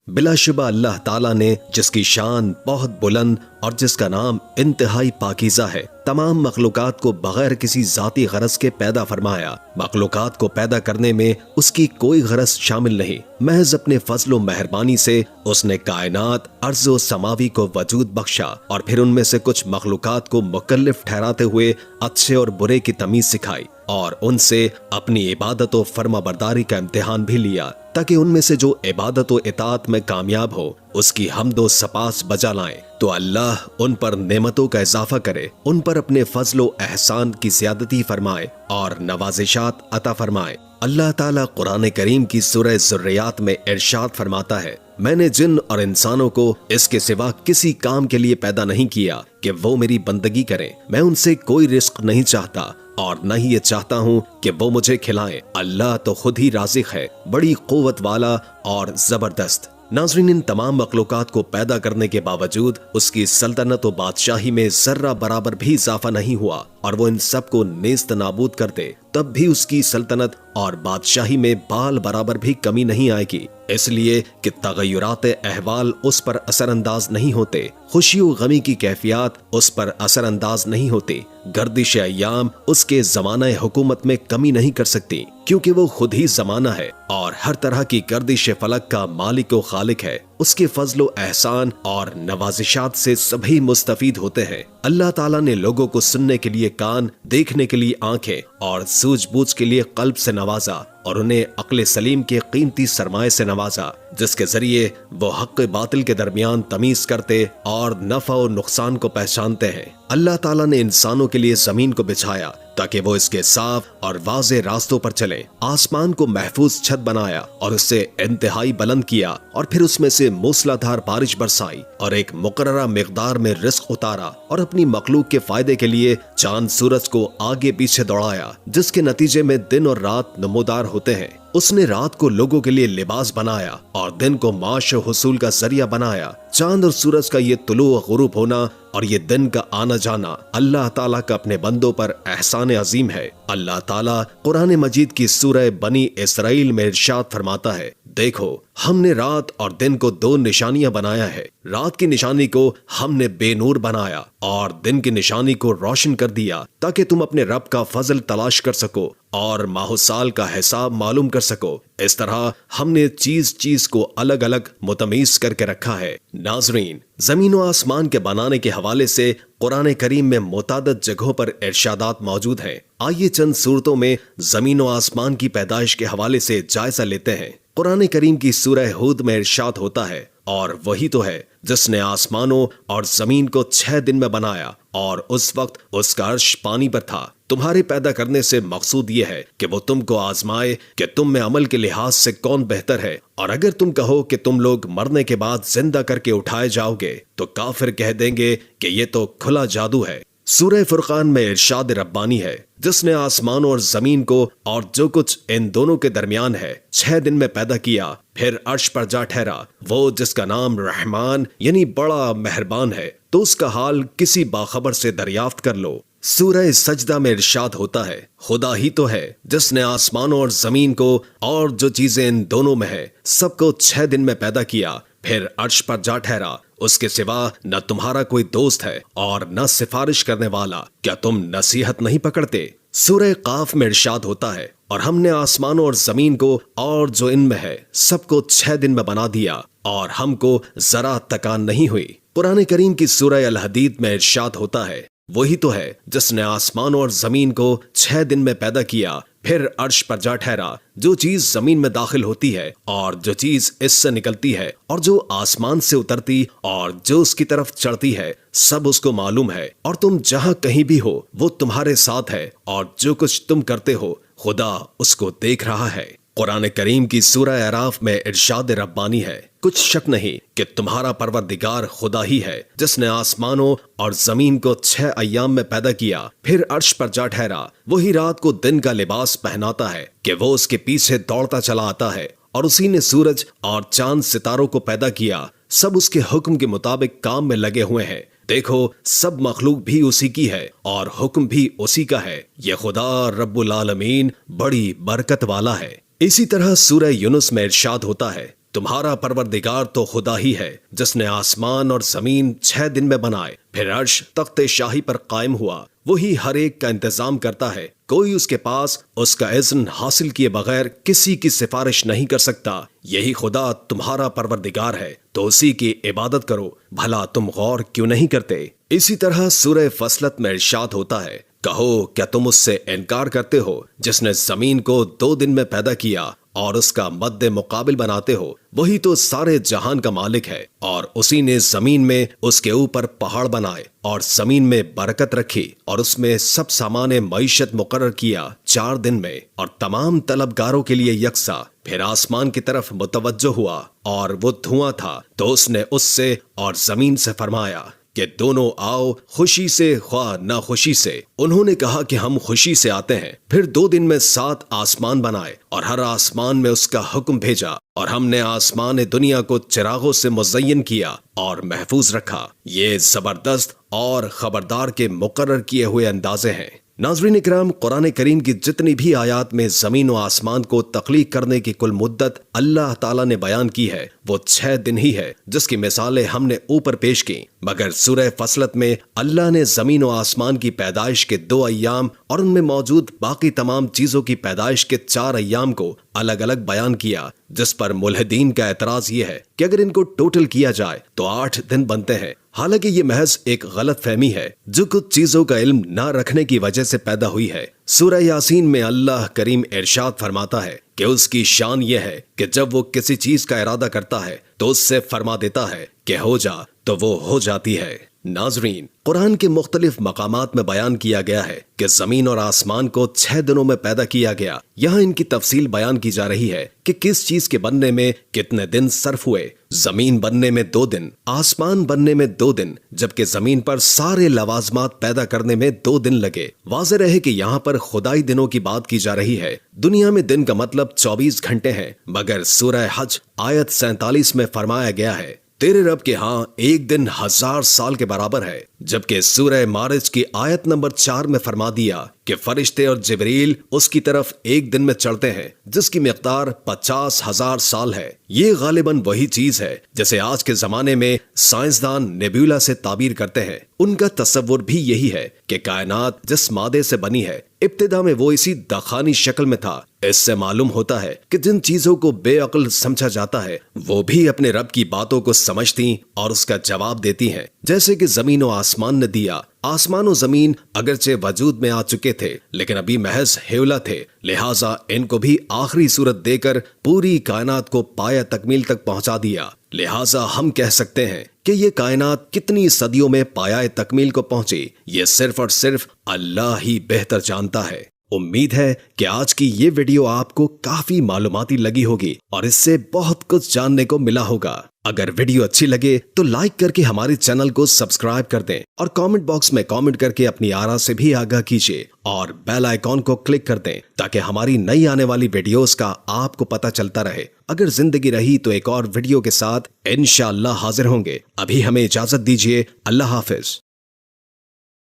بلا شبہ اللہ تعالیٰ نے جس کی شان بہت بلند اور جس کا نام انتہائی پاکیزہ ہے، تمام مخلوقات کو بغیر کسی ذاتی غرض کے پیدا فرمایا۔ مخلوقات کو پیدا کرنے میں اس کی کوئی غرض شامل نہیں، محض اپنے فضل و مہربانی سے اس نے کائنات ارض و سماوی کو وجود بخشا اور پھر ان میں سے کچھ مخلوقات کو مکلف ٹھہراتے ہوئے اچھے اور برے کی تمیز سکھائی اور ان سے اپنی عبادت و فرما برداری کا امتحان بھی لیا تاکہ ان میں سے جو عبادت و اطاعت میں کامیاب ہو اس کی حمد و سپاس بجا لائیں تو اللہ ان پر نعمتوں کا اضافہ کرے، ان پر اپنے فضل و احسان کی زیادتی فرمائے اور نوازشات عطا فرمائے۔ اللہ تعالیٰ قرآن کریم کی سورہ ذریات میں ارشاد فرماتا ہے، میں نے جن اور انسانوں کو اس کے سوا کسی کام کے لیے پیدا نہیں کیا کہ وہ میری بندگی کریں، میں ان سے کوئی رزق نہیں چاہتا اور نہ ہی یہ چاہتا ہوں کہ وہ مجھے کھلائیں۔ اللہ تو خود ہی رازق ہے، بڑی قوت والا اور زبردست۔ ناظرین، ان تمام مخلوقات کو پیدا کرنے کے باوجود اس کی سلطنت و بادشاہی میں ذرہ برابر بھی اضافہ نہیں ہوا اور وہ ان سب کو نیست نابود کر دے، تب بھی اس کی سلطنت اور بادشاہی میں بال برابر بھی کمی نہیں آئے گی، اس لیے کہ تغیرات احوال اس پر اثر انداز نہیں ہوتے، خوشی و غمی کی کیفیات اس پر اثر انداز نہیں ہوتی، گردش ایام اس کے زمانہ حکومت میں کمی نہیں کر سکتی کیونکہ وہ خود ہی زمانہ ہے اور ہر طرح کی گردش فلک کا مالک و خالق ہے۔ اس کے فضل و احسان اور نوازشات سے سبھی مستفید ہوتے ہیں۔ اللہ تعالیٰ نے لوگوں کو سننے کے لیے کان، دیکھنے کے لیے آنکھیں اور سوجھ بوجھ کے لیے قلب سے نوازا اور انہیں عقل سلیم کے قیمتی سرمائے سے نوازا جس کے ذریعے وہ حق باطل کے درمیان تمیز کرتے اور نفع و نقصان کو پہچانتے ہیں۔ اللہ تعالیٰ نے انسانوں کے لیے زمین کو بچھایا تاکہ وہ اس کے صاف اور واضح راستوں پر چلیں، آسمان کو محفوظ چھت بنایا اور اسے انتہائی بلند کیا اور پھر اس میں سے موسلا دھار بارش برسائی اور ایک مقررہ مقدار میں رزق اتارا اور اپنی مخلوق کے فائدے کے لیے چاند سورج کو آگے پیچھے دوڑایا جس کے نتیجے میں دن اور رات نمودار ہوتے ہیں۔ اس نے رات کو لوگوں کے لیے لباس بنایا اور دن کو معاش و حصول کا ذریعہ بنایا۔ چاند اور سورج کا یہ طلوع و غروب ہونا اور یہ دن کا آنا جانا اللہ تعالیٰ کا اپنے بندوں پر احسان عظیم ہے۔ اللہ تعالیٰ قرآن مجید کی سورہ بنی اسرائیل میں ارشاد فرماتا ہے، دیکھو ہم نے رات اور دن کو دو نشانیاں بنایا ہے، رات کی نشانی کو ہم نے بے نور بنایا اور دن کی نشانی کو روشن کر دیا تاکہ تم اپنے رب کا فضل تلاش کر سکو اور ماہ و سال کا حساب معلوم کر سکو۔ اس طرح ہم نے چیز کو الگ الگ متمیز کر کے رکھا ہے۔ ناظرین، زمین و آسمان کے بنانے کے حوالے سے قرآن کریم میں متعدد جگہوں پر ارشادات موجود ہیں۔ آئیے چند صورتوں میں زمین و آسمان کی پیدائش کے حوالے سے جائزہ لیتے ہیں۔ قرآن کریم کی سورہ ہود میں ارشاد ہوتا ہے، اور وہی تو ہے جس نے آسمانوں اور زمین کو 6 دن میں بنایا اور اس وقت اس کا عرش پانی پر تھا۔ تمہارے پیدا کرنے سے مقصود یہ ہے کہ وہ تم کو آزمائے کہ تم میں عمل کے لحاظ سے کون بہتر ہے، اور اگر تم کہو کہ تم لوگ مرنے کے بعد زندہ کر کے اٹھائے جاؤ گے تو کافر کہہ دیں گے کہ یہ تو کھلا جادو ہے۔ سورہ فرقان میں ارشاد ربانی ہے، جس نے آسمانوں اور زمین کو اور جو کچھ ان دونوں کے درمیان ہے 6 دن میں پیدا کیا، پھر عرش پر جا ٹھہرا۔ وہ جس کا نام رحمان یعنی بڑا مہربان ہے، تو اس کا حال کسی باخبر سے دریافت کر لو۔ سورہ سجدہ میں ارشاد ہوتا ہے، خدا ہی تو ہے جس نے آسمانوں اور زمین کو اور جو چیزیں ان دونوں میں ہے سب کو 6 دن میں پیدا کیا، پھر عرش پر جا ٹھہرا۔ اس کے سوا نہ تمہارا کوئی دوست ہے اور نہ سفارش کرنے والا، کیا تم نصیحت نہیں پکڑتے؟ سورہ قاف میں ارشاد ہوتا ہے، اور ہم نے آسمانوں اور زمین کو اور جو ان میں ہے سب کو 6 دن میں بنا دیا اور ہم کو ذرا تکان نہیں ہوئی۔ قرآن کریم کی سورہ الحدید میں ارشاد ہوتا ہے، وہی تو ہے جس نے آسمانوں اور زمین کو 6 دن میں پیدا کیا، پھر عرش پر جا ٹھہرا۔ جو چیز زمین میں داخل ہوتی ہے اور جو چیز اس سے نکلتی ہے اور جو آسمان سے اترتی اور جو اس کی طرف چڑھتی ہے، سب اس کو معلوم ہے، اور تم جہاں کہیں بھی ہو وہ تمہارے ساتھ ہے، اور جو کچھ تم کرتے ہو خدا اس کو دیکھ رہا ہے۔ قرآن کریم کی سورہ اعراف میں ارشاد ربانی ہے، کچھ شک نہیں کہ تمہارا پروردگار خدا ہی ہے جس نے آسمانوں اور زمین کو 6 ایام میں پیدا کیا، پھر عرش پر جا ٹھہرا۔ وہی رات کو دن کا لباس پہناتا ہے کہ وہ اس کے پیچھے دوڑتا چلا آتا ہے، اور اسی نے سورج اور چاند ستاروں کو پیدا کیا، سب اس کے حکم کے مطابق کام میں لگے ہوئے ہیں۔ دیکھو سب مخلوق بھی اسی کی ہے اور حکم بھی اسی کا ہے، یہ خدا رب العالمین بڑی برکت والا ہے۔ اسی طرح سورہ یونس میں ارشاد ہوتا ہے، تمہارا پروردگار تو خدا ہی ہے جس نے آسمان اور زمین 6 دن میں بنائے، پھر عرش تخت شاہی پر قائم ہوا، وہی ہر ایک کا انتظام کرتا ہے، کوئی اس کے پاس اس کا اذن حاصل کیے بغیر کسی کی سفارش نہیں کر سکتا، یہی خدا تمہارا پروردگار ہے تو اسی کی عبادت کرو، بھلا تم غور کیوں نہیں کرتے؟ اسی طرح سورہ فصلت میں ارشاد ہوتا ہے، کہو کیا تم اس سے انکار کرتے ہو جس نے زمین کو 2 دن میں پیدا کیا اور اس کا مد مقابل بناتے ہو، وہی تو سارے جہان کا مالک ہے، اور اسی نے زمین میں اس کے اوپر پہاڑ بنائے اور زمین میں برکت رکھی اور اس میں سب سامان معیشت مقرر کیا 4 دن میں، اور تمام طلبگاروں کے لیے یکساں، پھر آسمان کی طرف متوجہ ہوا اور وہ دھواں تھا تو اس نے اس سے اور زمین سے فرمایا کہ دونوں آؤ، خوشی سے خواہ نہ خوشی سے۔ انہوں نے کہا کہ ہم خوشی سے آتے ہیں۔ پھر 2 دن میں 7 آسمان بنائے اور ہر آسمان میں اس کا حکم بھیجا، اور ہم نے آسمان دنیا کو چراغوں سے مزین کیا اور محفوظ رکھا۔ یہ زبردست اور خبردار کے مقرر کیے ہوئے اندازے ہیں۔ ناظرین اکرام، قرآن کریم کی جتنی بھی آیات میں زمین و آسمان کو تخلیق کرنے کی کل مدت اللہ تعالیٰ نے بیان کی ہے وہ 6 دن ہی ہے، جس کی مثالیں ہم نے اوپر پیش کی، مگر سورہ فصلت میں اللہ نے زمین و آسمان کی پیدائش کے 2 ایام اور ان میں موجود باقی تمام چیزوں کی پیدائش کے 4 ایام کو الگ الگ بیان کیا، جس پر ملحدین کا اعتراض یہ ہے کہ اگر ان کو ٹوٹل کیا جائے تو 8 دن بنتے ہیں، حالانکہ یہ محض ایک غلط فہمی ہے جو کچھ چیزوں کا علم نہ رکھنے کی وجہ سے پیدا ہوئی ہے۔ سورہ یاسین میں اللہ کریم ارشاد فرماتا ہے کہ اس کی شان یہ ہے کہ جب وہ کسی چیز کا ارادہ کرتا ہے تو اس سے فرما دیتا ہے کہ ہو جا تو وہ ہو جاتی ہے۔ ناظرین، قرآن کے مختلف مقامات میں بیان کیا گیا ہے کہ زمین اور آسمان کو 6 دنوں میں پیدا کیا گیا۔ یہاں ان کی تفصیل بیان کی جا رہی ہے کہ کس چیز کے بننے میں کتنے دن صرف ہوئے۔ زمین بننے میں 2 دن، آسمان بننے میں 2 دن، جبکہ زمین پر سارے لوازمات پیدا کرنے میں 2 دن لگے۔ واضح رہے کہ یہاں پر خدائی دنوں کی بات کی جا رہی ہے۔ دنیا میں دن کا مطلب 24 گھنٹے ہیں، مگر سورہ حج آیت 47 میں فرمایا گیا ہے تیرے رب کے ہاں ایک دن 1000 سال کے برابر ہے، جبکہ سورہ معارج کی آیت نمبر 4 میں فرما دیا کہ فرشتے اور جبریل اس کی طرف ایک دن میں چڑھتے ہیں جس کی مقدار 50,000 سال ہے۔ یہ غالباً وہی چیز ہے جسے آج کے زمانے میں سائنسدان نیبیولا سے تعبیر کرتے ہیں۔ ان کا تصور بھی یہی ہے کہ کائنات جس مادے سے بنی ہے ابتدا میں وہ اسی دخانی شکل میں تھا۔ اس سے معلوم ہوتا ہے کہ جن چیزوں کو بے عقل سمجھا جاتا ہے وہ بھی اپنے رب کی باتوں کو سمجھتی اور اس کا جواب دیتی ہیں، جیسے کہ زمین و آسمان نے دیا۔ آسمان و زمین اگرچہ وجود میں آ چکے تھے لیکن ابھی محض ہیولا تھے، لہٰذا ان کو بھی آخری صورت دے کر پوری کائنات کو پایہ تکمیل تک پہنچا دیا۔ لہٰذا ہم کہہ سکتے ہیں کہ یہ کائنات کتنی صدیوں میں پایہ تکمیل کو پہنچی، یہ صرف اور صرف اللہ ہی بہتر جانتا ہے۔ امید ہے کہ آج کی یہ ویڈیو آپ کو کافی معلوماتی لگی ہوگی اور اس سے بہت کچھ جاننے کو ملا ہوگا۔ اگر ویڈیو اچھی لگے تو لائک کر کے ہمارے چینل کو سبسکرائب کر دیں اور کامنٹ باکس میں کامنٹ کر کے اپنی آرا سے بھی آگاہ کیجیے اور بیل آئیکن کو کلک کر دیں تاکہ ہماری نئی آنے والی ویڈیوز کا آپ کو پتہ چلتا رہے۔ اگر زندگی رہی تو ایک اور ویڈیو کے ساتھ انشاءاللہ حاضر ہوں گے۔ ابھی ہمیں اجازت دیجیے، اللہ حافظ۔